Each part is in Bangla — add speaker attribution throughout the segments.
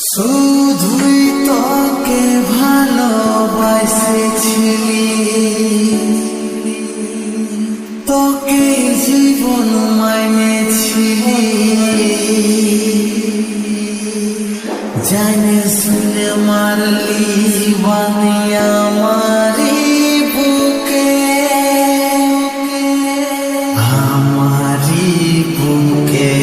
Speaker 1: শুধুই তোকে ভালোবাসেছিলি, তোকে জীবন মানেছিলি, জানে শুনে মারলি বানি আমারি বুকে, আমারি বুকে।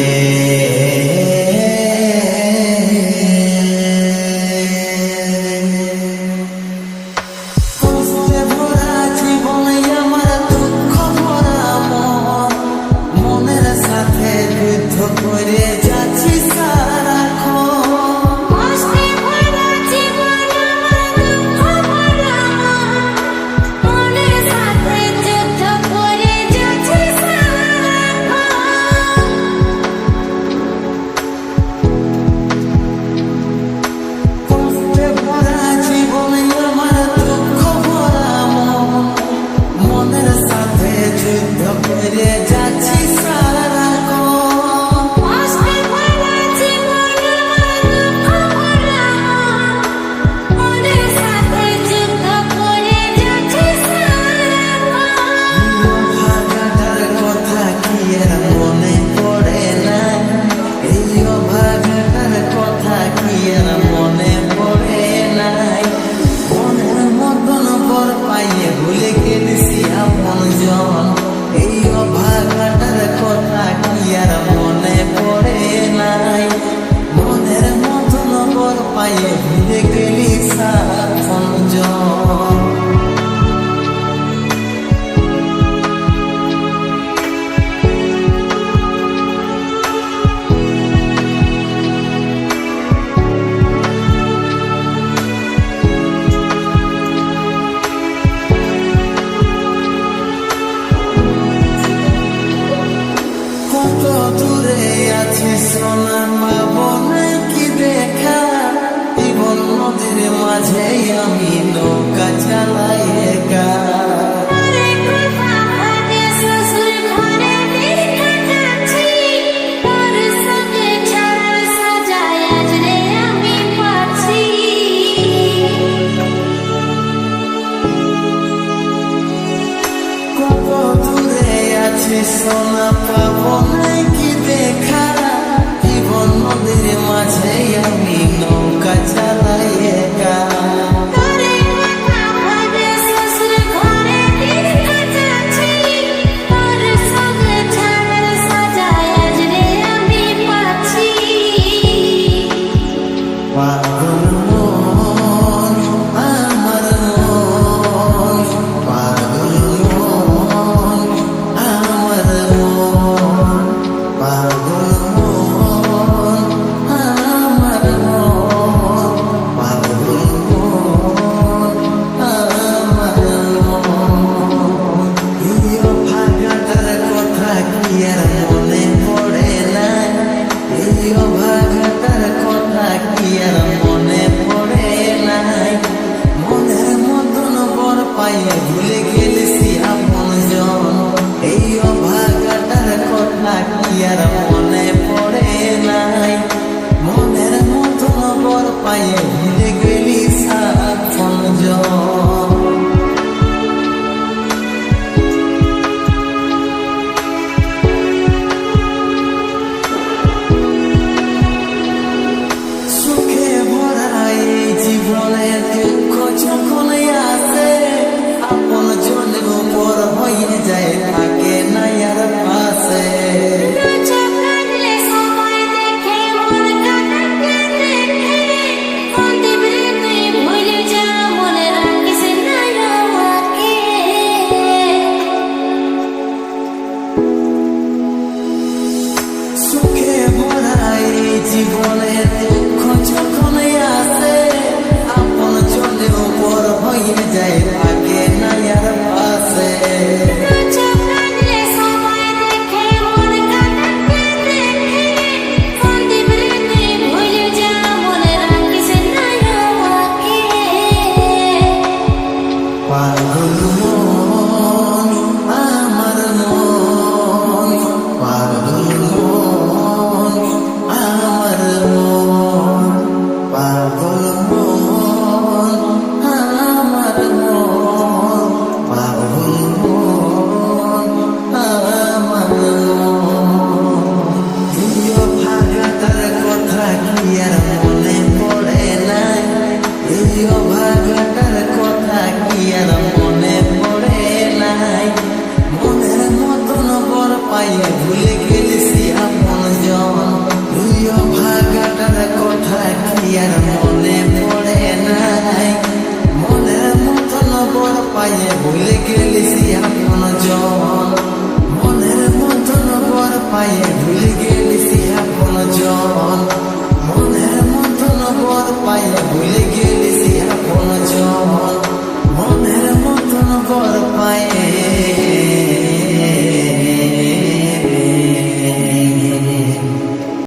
Speaker 1: সোনা পাবো নাকি দেখা, জীবন নদীর মাঝে আমি নৌকা চালাই একা। কত দূরে আছি সোনা পাবো নাকি দেখা, জীবন নদীর মাঝে আমি নৌকা চালাই একা। ভুলে গেলেছি আপন জন, এই অভাগাটার কথা কি আর মনে পড়ে নাই। মনের মতন বর পাইয়ে ভুলে গেলি আপন জন। সুখে ভরা এই জীবনের